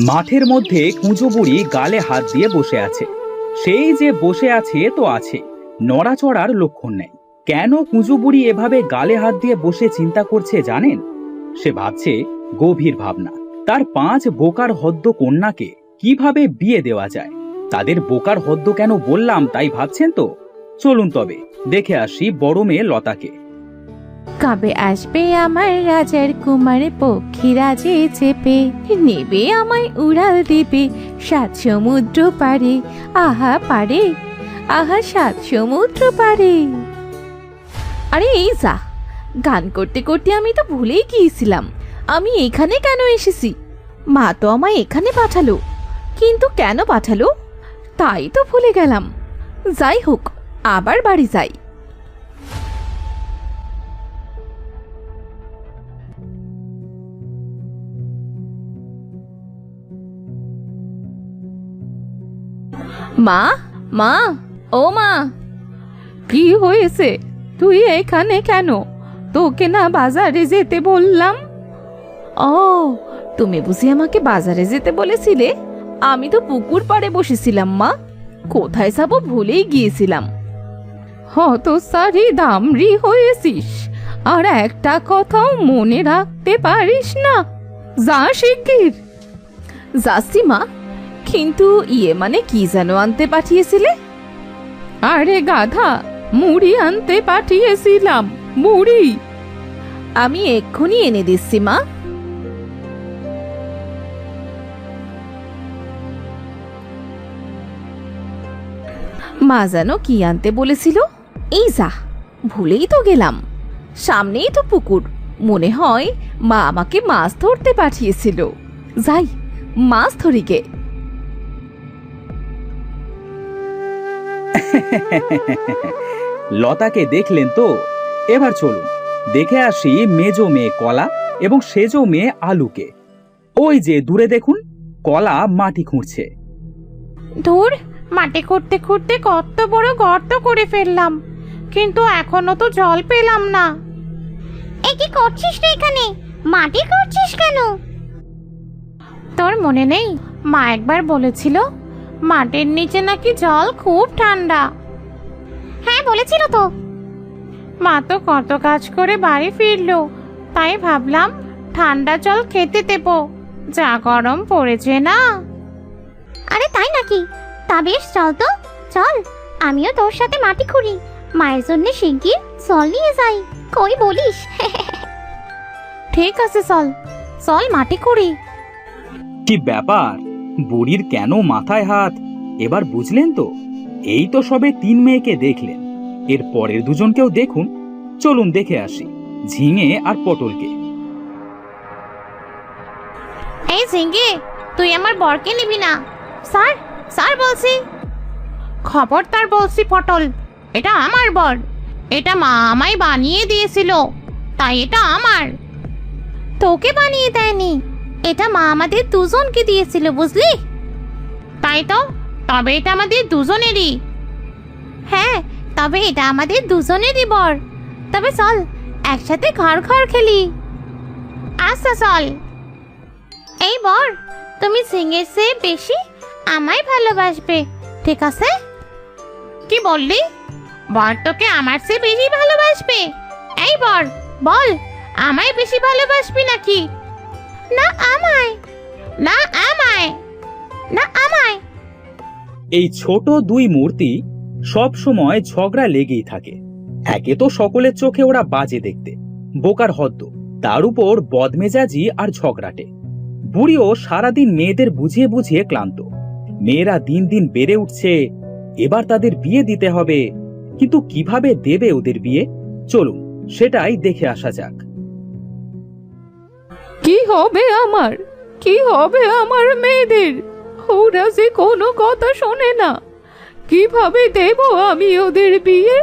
মাঠের মধ্যে কুঁজো বুড়ি গালে হাত দিয়ে বসে আছে। সেই যে বসে আছে তো আছে, নড়াচড়ার লক্ষণ নেই। কেন কুঁজো বুড়ি এভাবে গালে হাত দিয়ে বসে চিন্তা করছে জানেন? সে ভাবছে গভীর ভাবনা। তার 5 বোকার হদ্দ কন্যাকে কিভাবে বিয়ে দেওয়া যায়। তাদের বোকার হদ্দ কেন বললাম তাই ভাবছেন তো? চলুন তবে দেখে আসি বড় মেয়ে লতাকে। কবে আসবে আমার রাজার কুমার পক্ষীরাজে চেপে, নেবে আমায় উড়াল দেবে 7 সমুদ্র পারে। আহা পারে, আহা 7 সমুদ্র পারে। আরে এই যা, গান করতে করতে আমি তো ভুলেই গিয়েছিলাম আমি এখানে কেন এসেছি। মা তো আমায় এখানে পাঠালো, কিন্তু কেন পাঠালো তাই তো ভুলে গেলাম। যাই হোক, আবার বাড়ি যাই। মা, মা, ও মা, কি হয়েছে? তুই এখানে কেন? তোকে না বাজারে যেতে বললাম? ও, তুমি বুঝি আমাকে বাজারে যেতে বলেছিলে? আমি তো পুকুর পাড়ে বসেছিলাম মা, কোথায় যাবো ভুলেই গিয়েছিলাম। হতসারি দামড়ি হয়েছিস, আর একটা কথাও মনে রাখতে পারিস না? যা শিগগির। যাচ্ছি মা, কিন্তু ইয়ে মানে কি যেন আনতে পাঠিয়েছিলে? আরে গাধা, মুড়ি আনতে পাঠিয়েছিলাম, মুড়ি। আমি এক্ষুনি এনে দিচ্ছি মা। মা যেন কি আনতে বলেছিল? এই যা, ভুলেই তো গেলাম। সামনেই তো পুকুর, মনে হয় মা আমাকে মাছ ধরতে পাঠিয়েছিল। যাই, মাছ ধরি গে। লতাকে দেখলেন তো? এবার চলুন দেখে আসি মেজো মেয়ে কলা এবং সেজো মেয়ে আলুকে। ওই যে দূরে দেখুন, কলা মাটি খুঁড়ছে। ধুর, মাটি খুঁড়তে খুঁড়তে কত বড় গর্ত করে ফেললাম, কিন্তু এখনো তো জল পেলাম না। এ কি করছিস রে এখানে? মাটি করছিস কেন? তোর মনে নেই মা একবার বলেছিল মাটির নিচে নাকি জল খুব ঠান্ডা? হ্যাঁ বলেছিল তো। মা তো কত কাজ করে বাড়ি ফিরলো, তাই ভাবলাম ঠান্ডা জল খেতে দেবো, যা গরম পড়েছে না। আরে তাই নাকি? তা বেশ, চল তো চল, আমিও তোর সাথে মাটি খুঁড়ি, মায়ের জন্য শিগগির জল নিয়ে যাই। কই বলিস? ঠিক আছে, চল চল মাটি খুঁড়ি। কি ব্যাপার, বুড়ির কেন মাথায় হাত? এবার বুঝলেন তো? এই তো সবে 3 মেয়েকে দেখলেন, এর পরের দুজনকেও দেখুন। চলুন দেখে আসি ঝিঙে আর পটলকে। এই ঝিঙ্গে, তুই আমার বরকে নিবি না। স্যার, স্যার বলছি। খবরদার বলছি পটল, এটা আমার বর, এটা মা আমায় বানিয়ে দিয়েছিল, তাই এটা আমার। তোকে বানিয়ে দেয়নি, এটা মা আমাদের দুজনকে দিয়েছিল, বুঝলি? তাই তো, তবে এটা আমাদের দুজনেরই। হ্যাঁ, তবে এটা আমাদের দুজনেরই বর। তবে চল একসাথে ঘর ঘর খেলি। আচ্ছা চল। এই বর, তুমি সিংহের চেয়ে বেশি আমায় ভালোবাসবে, ঠিক আছে? কি বললি? বর তোকে আমার চেয়ে বেশি ভালোবাসবে? এই বর, বল, আমায় বেশি ভালোবাসবি নাকি? না আমায়, না আমায়, না আমায়। এই ছোট 2 মূর্তি সব সময় ঝগড়া লেগেই থাকে। একে তো সকলের চোখে ওরা বাজে দেখতে, বোকার হদ্দ, তার উপর বদমেজাজি আর ঝগড়াটে। বুড়িও সারাদিন মেয়েদের বুঝিয়ে বুঝিয়ে ক্লান্ত। মেয়েরা দিন দিন বেড়ে উঠছে, এবার তাদের বিয়ে দিতে হবে, কিন্তু কিভাবে দেবে ওদের বিয়ে? চলুন সেটাই দেখে আসা যাক। কি হবে আমার, কি হবে আমার মেয়েদের? ওরা যে কোনো কথা শোনে না, কিভাবে দেব আমি ওদের বিয়ে?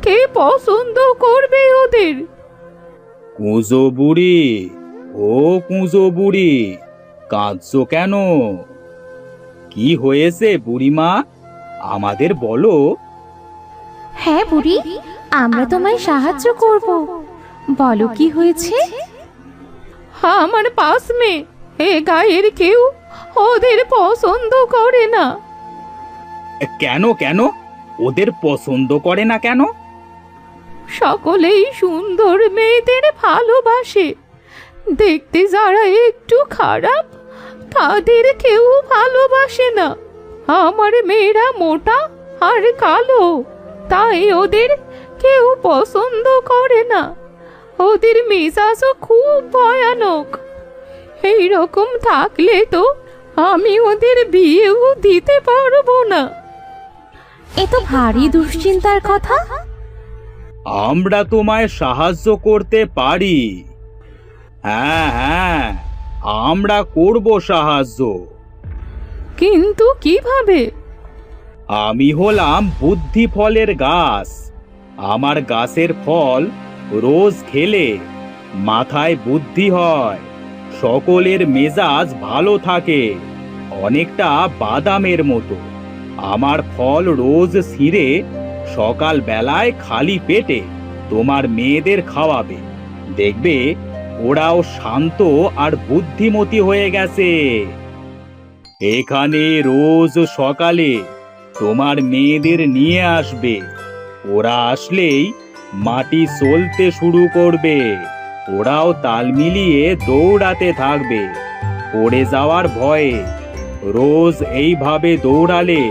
কে পছন্দ করবে ওদের? কুঁজো বুড়ি, ও কুঁজো বুড়ি, কাঁদছো কেন? কি হয়েছে বুড়িমা, আমাদের বলো। হ্যাঁ বুড়ি, আমরা তোমায় সাহায্য করব। বলো কি হয়েছে? আমার পাশ মেয়ে এ গায়ের কেউ ওদের পছন্দ করে না। কেন কেন? ওদের পছন্দ করে না কেন? সকলেই সুন্দর মেয়েদের ভালোবাসে, দেখতে যারা একটু খারাপ তাদের কেউ ভালোবাসে না। আমার মেয়েরা মোটা আর কালো, তাই ওদের কেউ পছন্দ করে না। ওদের মেজাজও খুব ভয়ানক। এই রকম থাকলে তো আমি ওদের বিয়েও দিতে পারবো না। এ তো ভারী দুশ্চিন্তার কথা। আমরা তোমায় সাহায্য করতে পারি। হ্যাঁ হ্যাঁ, আমরা করব সাহায্য। কিন্তু কিভাবে? আমি হলাম বুদ্ধি ফলের গাছ। আমার গাছের ফল রোজ খেলে মাথায় বুদ্ধি হয়, সকলের মেজাজ ভালো থাকে, অনেকটা বাদামের মতো। আমার ফল রোজ ছিঁড়ে সকাল বেলায় খালি পেটে তোমার মেয়েদের খাওয়াবে, দেখবে ওরাও শান্ত আর বুদ্ধিমতী হয়ে গেছে। এখানে রোজ সকালে তোমার মেয়েদের নিয়ে আসবে। ওরা আসলেই মাটি চলতে শুরু করবে, ওরাও তাল মিলিয়ে দৌড়াতে থাকবে পড়ে যাওয়ার ভয়ে। রোজ এইভাবে দৌড়ালে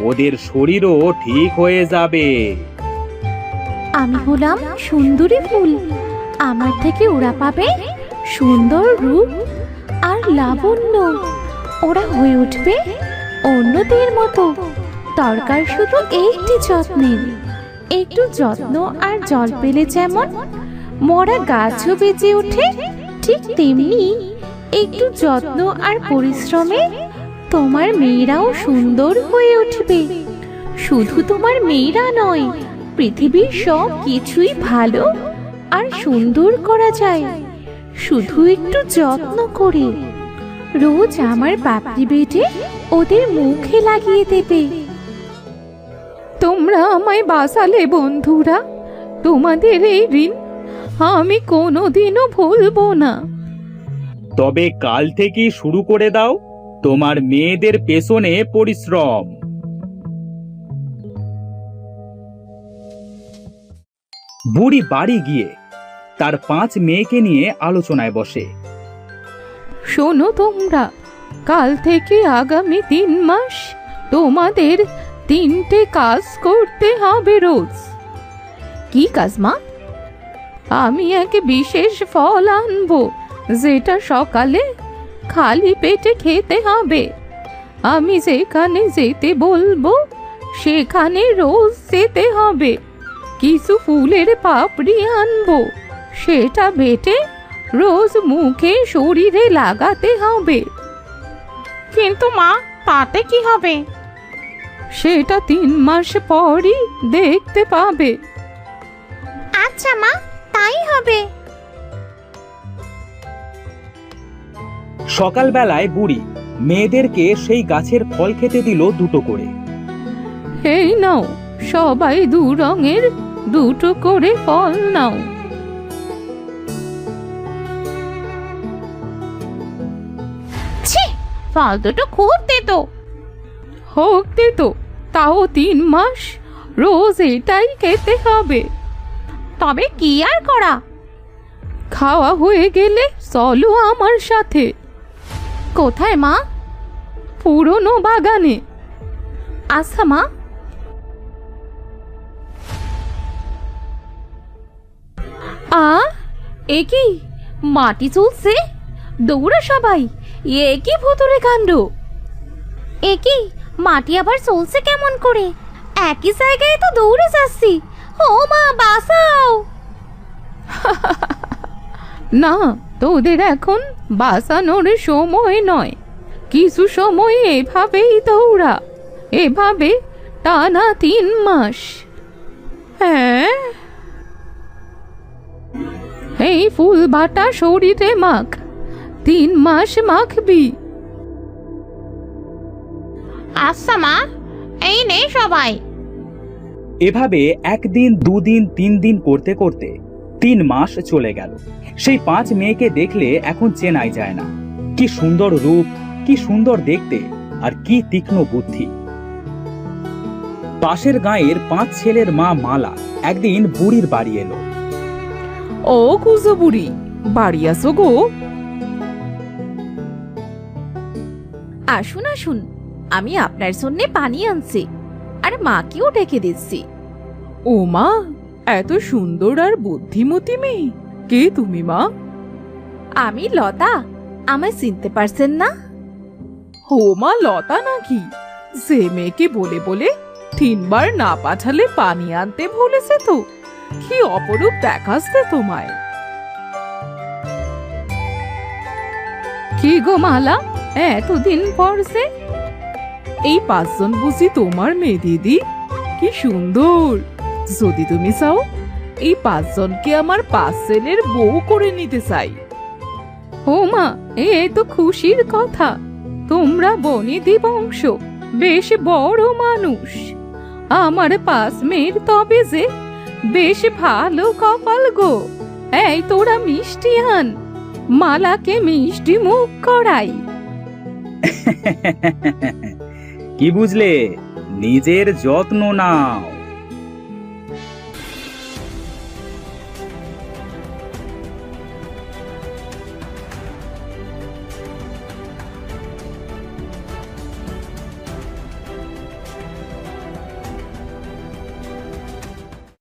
ওদের শরীরও ঠিক হয়ে যাবে। আমি হলাম সুন্দরী ফুল, আমার থেকে ওরা পাবে সুন্দর রূপ আর লাবণ্য। ওরা হয়ে উঠবে অন্যদের মতো। দরকার শুধু একটি যত্নের, একটু যত্ন আর জল পেলে যেমন মরা গাছও বেঁচে ওঠে, ঠিক তেমনি একটু যত্ন আর পরিশ্রমে তোমার মেয়েরাও সুন্দর হয়ে উঠবে। শুধু তোমার মেয়েরা নয়, পৃথিবীর সব কিছুই ভালো আর সুন্দর করা যায় শুধু একটু যত্ন করে। রোজ আমার পাপড়ি বেটে ওদের মুখে লাগিয়ে দেবে। তোমরা আমায় বাঁচালে বন্ধুরা, তোমাদের এই ঋণ আমি কোনোদিনও ভুলবো না। তবে কাল থেকেই শুরু করে দাও তোমার মেয়েদের পেছনে পরিশ্রম। বুড়ি বাড়ি গিয়ে তার 5 মেয়েকে নিয়ে আলোচনায় বসে। শোনো তোমরা, কাল থেকে আগামী 3 মাস তোমাদের 3টে কাজ করতে হবে রোজ। কি কাজ মা? আমি এক বিশেষ ফল আনবো, যেটা সকালে খালি পেটে খেতে হবে। আমি যেখানে যেতে বলবো সেখানে রোজ যেতে হবে। কিছু ফুলের পাপড়ি আনবো, সেটা বেটে রোজ মুখে শরীরে লাগাতে হবে। কিন্তু মা, তাতে কি হবে? সেটা 3 মাস পরই দেখতে পাবে। আচ্ছা মা, তাই হবে। সকালবেলায় বুড়ি মেয়েদেরকে সেই গাছের ফল খেতে দিল 2টো করে। এই নাও, সবাই 2 রঙের 2টো করে ফল নাও। ছি, ফল দুটো খুব তেতো। হোক তো, তাও 3 মাস রোজ এটাই খেতে হবে। তবে কি আর করা? খাওয়া হয়ে গেলে চলো আমার সাথে। কোথায় মা? পুরনো বাগানে। আচ্ছা মা। এ কি মাটি চলছে? দৌড়া সবাই, এ কি ভুতুড়ে কাণ্ড! এ কি, মাটি আবার চলছে কেমন করে? একই জায়গায় তো দৌড়ে যাচ্ছি। ও মা, বাঁচাও! না, তোদের এখন বাঁচানোর সময় নয়। কিছু সময় এভাবেই দৌড়া, এভাবে টানা 3 মাস। হ্যাঁ, এই ফুল বাটা শরীরে মাখ, 3 মাস মাখবি। আচ্ছা মা, এই নে সবাই। এভাবে একদিন, দুদিন, 3 দিন করতে করতে 3 মাস চলে গেল। সেই 5 মেয়েকে দেখলে এখন চেনাই যায় না। কি সুন্দর রূপ, কি সুন্দর দেখতে, আর কি তীক্ষ্ণ বুদ্ধি। পাশের গাঁয়ের 5 ছেলের মা মালা একদিন বুড়ির বাড়ি এলো। ও কুজো বুড়ি, বাড়ি আসো গো। আসুন আসুন, আমি আপনার জন্য পানি আনছি আর মাকেও ডেকে দিচ্ছি। ও মা, এত সুন্দর আর বুদ্ধিমতী মেয়ে, কে তুমি মা? আমি লতা, আমায় চিনতে পারছেন না? ও মা, লতা নাকি? যে মেয়েকে বলে বলে 3 বার না পাঠালে পানি আনতে ভুলেছে তো। কি অপরূপ দেখাচ্ছে তোমায়। কি গো মালা, এতদিন পরছে? এই 5 জন বুঝি তোমার মেয়ে দিদি? কি সুন্দর! যদি তুমি চাও, এই 5 জনকে আমার 5 ছেলের বউ করে নিতে চাই। ও মা, এ তো খুশির কথা। তোমরা বনিদি বংশ, বেশ বড় মানুষ। আমার 5 মেয়ের তবে যে বেশ ভালো কপাল গো। এই তোরা মিষ্টি আন, মালাকে মিষ্টি মুখ করাই। কি বুঝলে? নিজের যত্ন নাও।